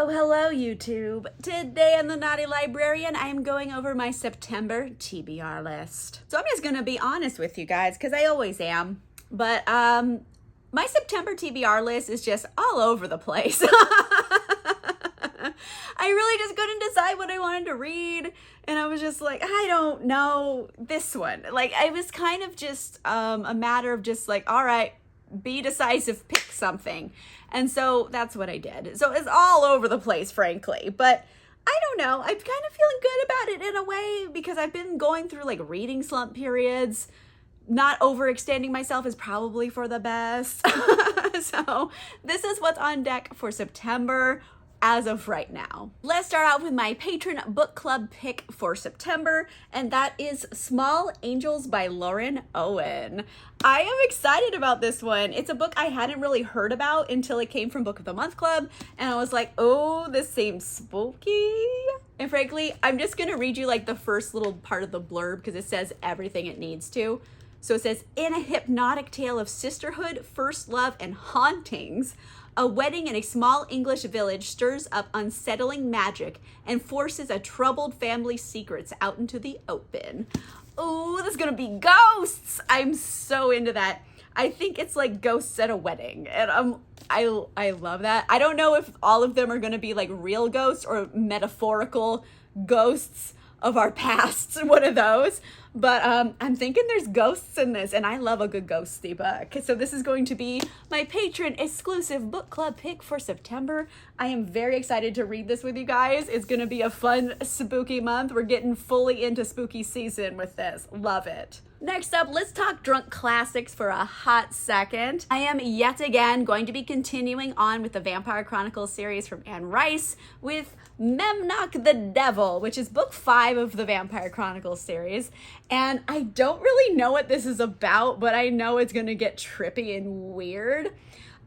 Hello YouTube. Today on the Naughty Librarian, I am going over my September TBR list. So I'm just gonna be honest with you guys, because I always am. But my September TBR list is just all over the place. I really just couldn't decide what I wanted to read, and I was just like, I don't know this one. Like, I was kind of just a matter of just like, all right, be decisive, pick something. And so that's what I did. So it's all over the place, frankly. But I don't know. I'm kind of feeling good about it in a way because I've been going through like reading slump periods. Not overextending myself is probably for the best. So this is what's on deck for September as of right now. Let's start out with my patron book club pick for September, and that is Small Angels by Lauren Owen. I am excited about this one. It's a book I hadn't really heard about until it came from Book of the Month Club, and I was like, oh, this seems spooky. And frankly, I'm just gonna read you like the first little part of the blurb because it says everything it needs to. So it says, in a hypnotic tale of sisterhood, first love, and hauntings, a wedding in a small English village stirs up unsettling magic and forces a troubled family's secrets out into the open. Oh, this is gonna be ghosts! I'm so into that. I think it's like ghosts at a wedding, and I love that. I don't know if all of them are gonna be like real ghosts or metaphorical ghosts of our past, one of those. But I'm thinking there's ghosts in this, and I love a good ghosty book. So this is going to be my patron exclusive book club pick for September. I am very excited to read this with you guys. It's going to be a fun, spooky month. We're getting fully into spooky season with this. Love it. Next up, let's talk drunk classics for a hot second. I am yet again going to be continuing on with the Vampire Chronicles series from Anne Rice with Memnoch the Devil, which is book 5 of the Vampire Chronicles series. And I don't really know what this is about, but I know it's going to get trippy and weird.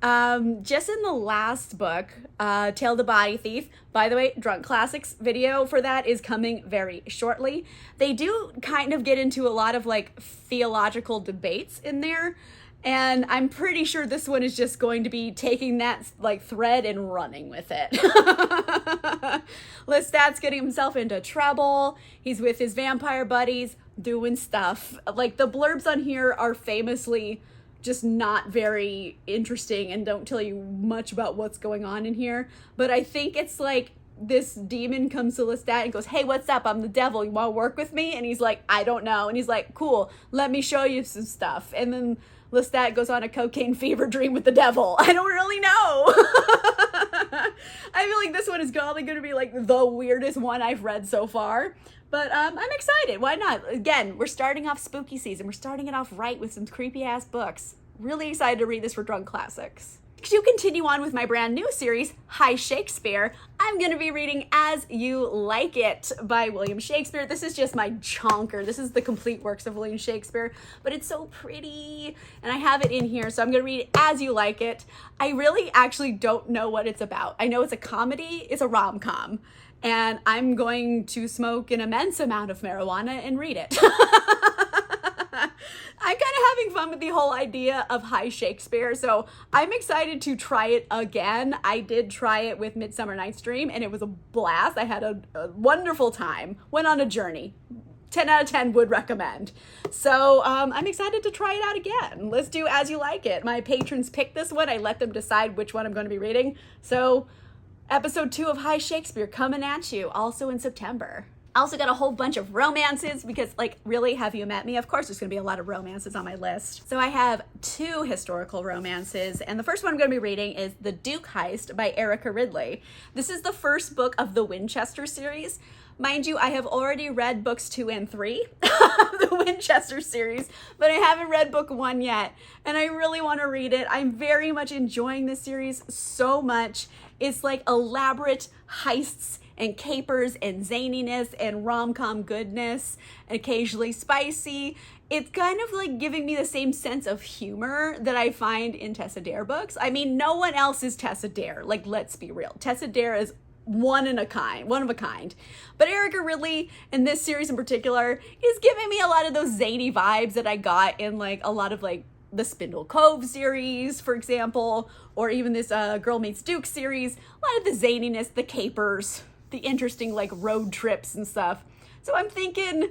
Just in the last book, Tale the Body Thief, by the way, Drunk Classics video for that is coming very shortly. They do kind of get into a lot of like theological debates in there. And I'm pretty sure this one is just going to be taking that like thread and running with it. Lestat's getting himself into trouble. He's with his vampire buddies doing stuff. Like the blurbs on here are famously just not very interesting and don't tell you much about what's going on in here. But I think it's like this demon comes to Lestat and goes, hey, what's up? I'm the devil. You want to work with me? And he's like, I don't know. And he's like, cool, let me show you some stuff. And then Lestat goes on a cocaine fever dream with the devil. I don't really know. I feel like this one is probably going to be like the weirdest one I've read so far. But I'm excited. Why not? Again, we're starting off spooky season. We're starting it off right with some creepy ass books. Really excited to read this for Drunk Classics. To continue on with my brand new series, High Shakespeare, I'm going to be reading As You Like It by William Shakespeare. This is just my chonker. This is the complete works of William Shakespeare, but it's so pretty, and I have it in here, so I'm going to read As You Like It. I really actually don't know what it's about. I know it's a comedy, it's a rom-com, and I'm going to smoke an immense amount of marijuana and read it. I'm kind of having fun with the whole idea of High Shakespeare, so I'm excited to try it again. I did try it with Midsummer Night's Dream, and it was a blast. I had a wonderful time. Went on a journey. 10 out of 10 would recommend. So I'm excited to try it out again. Let's do As You Like It. My patrons picked this one. I let them decide which one I'm going to be reading. So episode 2 of High Shakespeare coming at you, also in September. I also got a whole bunch of romances because, like, really, have you met me? Of course, there's going to be a lot of romances on my list. So I have 2 historical romances, and the first one I'm going to be reading is The Duke Heist by Erica Ridley. This is the first book of the Winchester series. Mind you, I have already read books 2 and 3 of the Winchester series, but I haven't read book 1 yet, and I really want to read it. I'm very much enjoying this series so much. It's like elaborate heists and capers and zaniness and rom-com goodness, and occasionally spicy. It's kind of like giving me the same sense of humor that I find in Tessa Dare books. I mean, no one else is Tessa Dare. Like, let's be real. Tessa Dare is one of a kind. But Erica Ridley, in this series in particular, is giving me a lot of those zany vibes that I got in like a lot of like the Spindle Cove series, for example, or even this Girl Meets Duke series. A lot of the zaniness, the capers, the interesting like road trips and stuff. So I'm thinking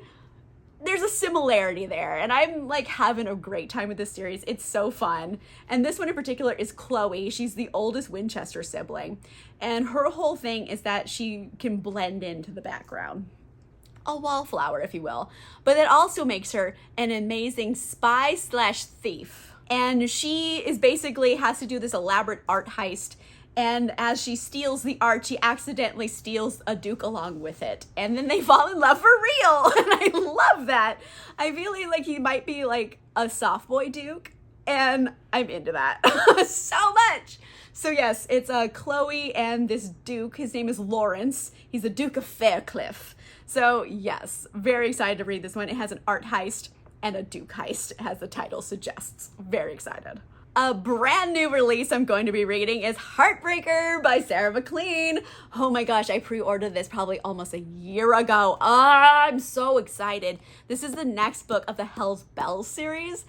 there's a similarity there, and I'm like having a great time with this series. It's so fun. And this one in particular is Chloe. She's the oldest Winchester sibling, and her whole thing is that she can blend into the background. A wallflower, if you will. But it also makes her an amazing spy/thief. And she is basically has to do this elaborate art heist. And as she steals the art, she accidentally steals a Duke along with it. And then they fall in love for real. And I love that. I feel like he might be like a soft boy Duke. And I'm into that so much. So yes, it's Chloe and this Duke. His name is Lawrence. He's a Duke of Faircliff. So yes, very excited to read this one. It has an art heist and a Duke heist, as the title suggests. Very excited. A brand new release I'm going to be reading is Heartbreaker by Sarah McLean. Oh my gosh, I pre-ordered this probably almost a year ago. I'm so excited. This is the next book of the Hell's Bells series.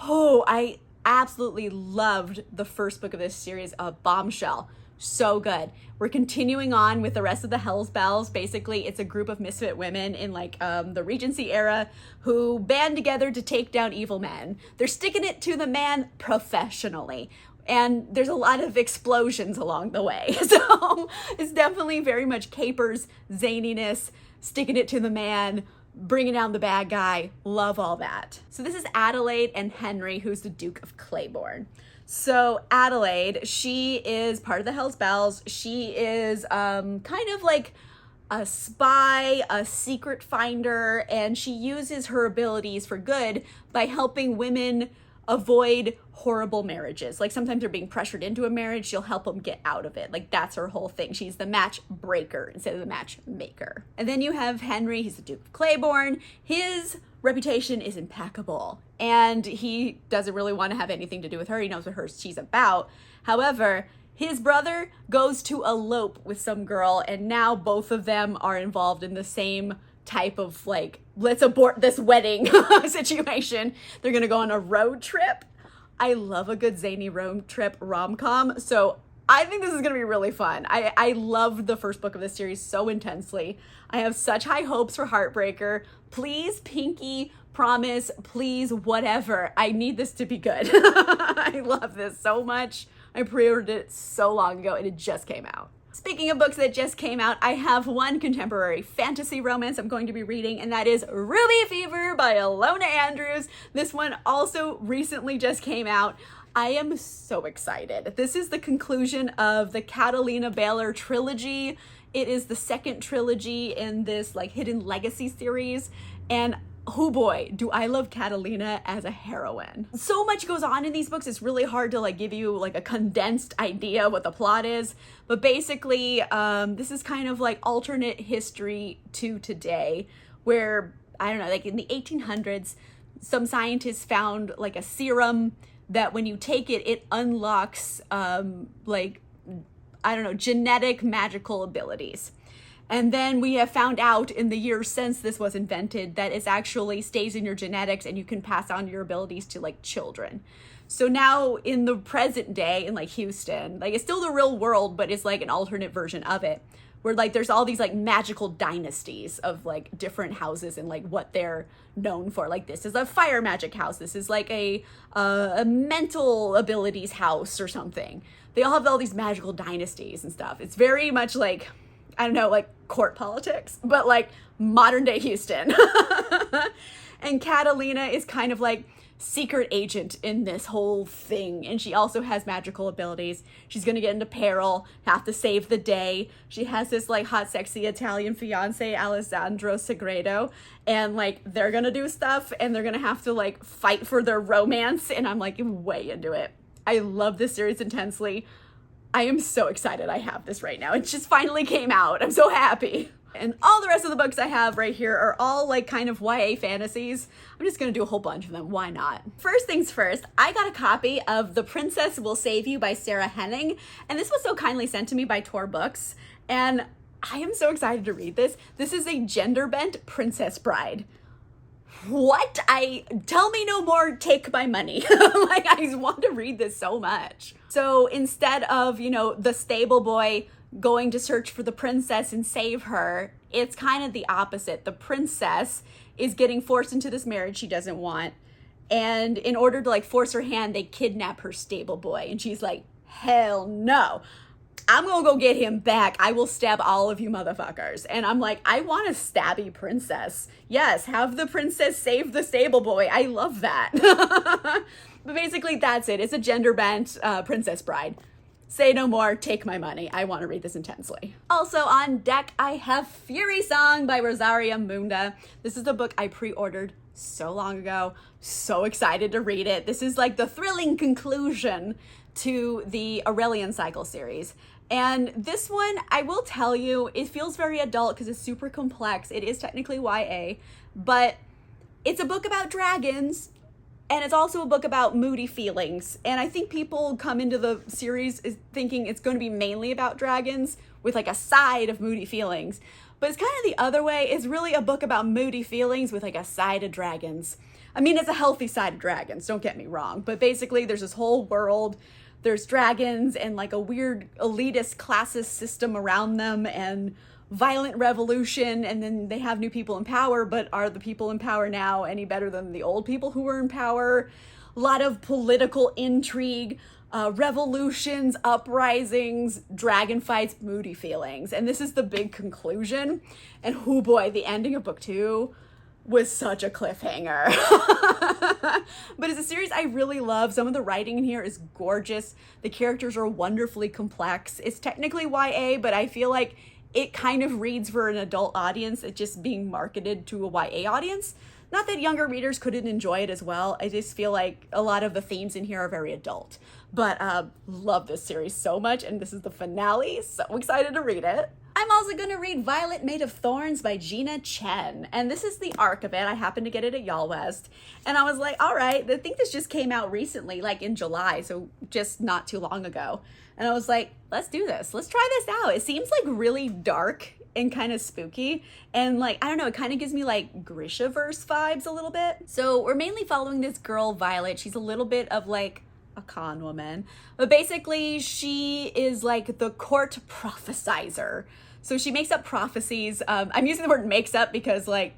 Oh, I absolutely loved the first book of this series, Bombshell. So good. We're continuing on with the rest of the Hell's Bells. Basically, it's a group of misfit women in like the Regency era who band together to take down evil men. They're sticking it to the man professionally. And there's a lot of explosions along the way. So it's definitely very much capers, zaniness, sticking it to the man, bringing down the bad guy. Love all that. So this is Adelaide and Henry, who's the Duke of Claiborne. So Adelaide, she is part of the Hell's Bells. She is kind of like a spy, a secret finder, and she uses her abilities for good by helping women avoid horrible marriages. Like sometimes they're being pressured into a marriage, she'll help them get out of it. Like that's her whole thing. She's the match breaker instead of the matchmaker. And then you have Henry, he's the Duke of Claiborne. His reputation is impeccable and he doesn't really want to have anything to do with her. He knows what she's about. However, his brother goes to elope with some girl and now both of them are involved in the same type of like, let's abort this wedding situation. They're gonna go on a road trip. I love a good zany road trip rom-com, so I think this is gonna be really fun. I loved the first book of this series so intensely. I have such high hopes for Heartbreaker. Please, Pinky, promise, please, whatever. I need this to be good. I love this so much. I pre-ordered it so long ago and it just came out. Speaking of books that just came out, I have one contemporary fantasy romance I'm going to be reading, and that is Ruby Fever by Alona Andrews. This one also recently just came out. I am so excited. This is the conclusion of the Catalina Baylor trilogy. It is the second trilogy in this like Hidden Legacy series, and oh boy, do I love Catalina as a heroine. So much goes on in these books, it's really hard to like give you like a condensed idea of what the plot is. But basically, this is kind of like alternate history to today, where, I don't know, like in the 1800s, some scientists found like a serum that when you take it, it unlocks like, I don't know, genetic magical abilities. And then we have found out in the years since this was invented that it actually stays in your genetics and you can pass on your abilities to like children. So now in the present day in like Houston, like it's still the real world, but it's like an alternate version of it where like there's all these like magical dynasties of like different houses and like what they're known for. Like this is a fire magic house. This is like a mental abilities house or something. They all have all these magical dynasties and stuff. It's very much like, I don't know, like court politics, but like modern day Houston. And Catalina is kind of like secret agent in this whole thing. And she also has magical abilities. She's going to get into peril, have to save the day. She has this like hot, sexy Italian fiance, Alessandro Segredo. And like, they're going to do stuff and they're going to have to like fight for their romance. And I'm like way into it. I love this series intensely. I am so excited I have this right now. It just finally came out. I'm so happy. And all the rest of the books I have right here are all like kind of YA fantasies. I'm just gonna do a whole bunch of them. Why not? First things first, I got a copy of The Princess Will Save You by Sarah Henning. And this was so kindly sent to me by Tor Books. And I am so excited to read this. This is a gender-bent princess bride. what? Tell me no more, take my money. Like, I want to read this so much. So instead of, you know, the stable boy going to search for the princess and save her, it's kind of the opposite. The princess is getting forced into this marriage she doesn't want. And in order to like force her hand, they kidnap her stable boy. And she's like, hell no. I'm gonna go get him back. I will stab all of you motherfuckers. And I'm like, I want a stabby princess. Yes, have the princess save the stable boy. I love that. But basically that's it. It's a gender bent Princess Bride. Say no more, take my money. I want to read this intensely. Also on deck, I have Fury Song by Rosaria Munda. This is the book I pre-ordered so long ago. So excited to read it. This is like the thrilling conclusion to the Aurelian Cycle series. And this one, I will tell you, it feels very adult because it's super complex. It is technically YA, but it's a book about dragons. And it's also a book about moody feelings. And I think people come into the series thinking it's going to be mainly about dragons with like a side of moody feelings. But it's kind of the other way. It's really a book about moody feelings with like a side of dragons. I mean, it's a healthy side of dragons, don't get me wrong. But basically there's this whole world. There's dragons and like a weird elitist classist system around them and violent revolution, and then they have new people in power, but are the people in power now any better than the old people who were in power? A lot of political intrigue, revolutions, uprisings, dragon fights, moody feelings. And this is the big conclusion. And oh boy, the ending of book 2 was such a cliffhanger. But it's a series I really love. Some of the writing in here is gorgeous. The characters are wonderfully complex. It's technically YA, but I feel like it kind of reads for an adult audience. It's just being marketed to a YA audience. Not that younger readers couldn't enjoy it as well. I just feel like a lot of the themes in here are very adult. But love this series so much, and this is the finale. So excited to read it. I'm also going to read Violet Made of Thorns by Gina Chen. And this is the arc of it. I happened to get it at Y'all West. And I was like, all right, I think this just came out recently, like in July. So just not too long ago. And I was like, let's do this. Let's try this out. It seems like really dark and kind of spooky. And like, I don't know, it kind of gives me like Grishaverse vibes a little bit. So we're mainly following this girl, Violet. She's a little bit of like a con woman. But basically, she is like the court prophesizer. So she makes up prophecies. I'm using the word makes up because like,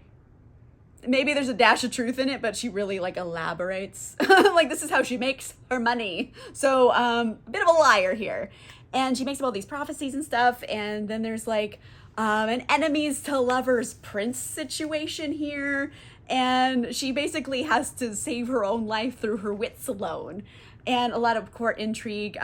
maybe there's a dash of truth in it, but she really like elaborates. Like this is how she makes her money. So a bit of a liar here. And she makes up all these prophecies and stuff. And then there's like an enemies to lovers prince situation here. And she basically has to save her own life through her wits alone. And a lot of court intrigue,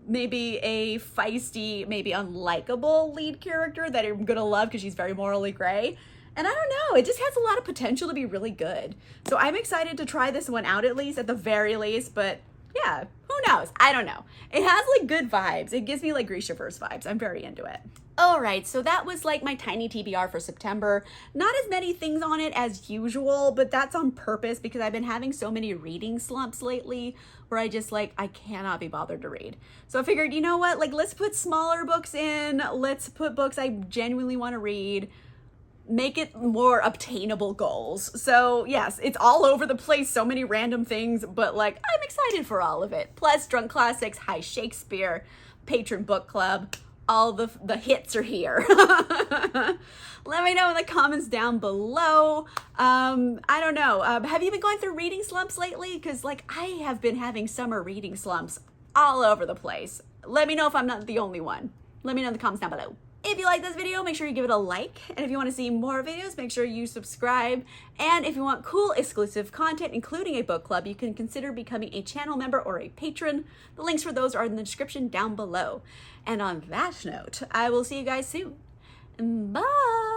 maybe a feisty, maybe unlikable lead character that I'm gonna love because she's very morally gray. And I don't know, it just has a lot of potential to be really good. So I'm excited to try this one out, at least, at the very least, but yeah, who knows? I don't know. It has like good vibes. It gives me like Grishaverse vibes. I'm very into it. All right, so that was like my tiny TBR for September. Not as many things on it as usual, but that's on purpose because I've been having so many reading slumps lately where I just like, I cannot be bothered to read. So I figured, you know what? Like, let's put smaller books in. Let's put books I genuinely want to read. Make it more obtainable goals. So yes, it's all over the place, so many random things, but like I'm excited for all of it. Plus Drunk Classics, High Shakespeare, Patron Book Club, all the hits are here. Let me know in the comments down below. I don't know, have you been going through reading slumps lately? Because like I have been having summer reading slumps all over the place. Let me know if I'm not the only one. Let me know in the comments down below. If you like this video, make sure you give it a like. And if you want to see more videos, make sure you subscribe. And if you want cool exclusive content, including a book club, you can consider becoming a channel member or a patron. The links for those are in the description down below. And on that note, I will see you guys soon. Bye!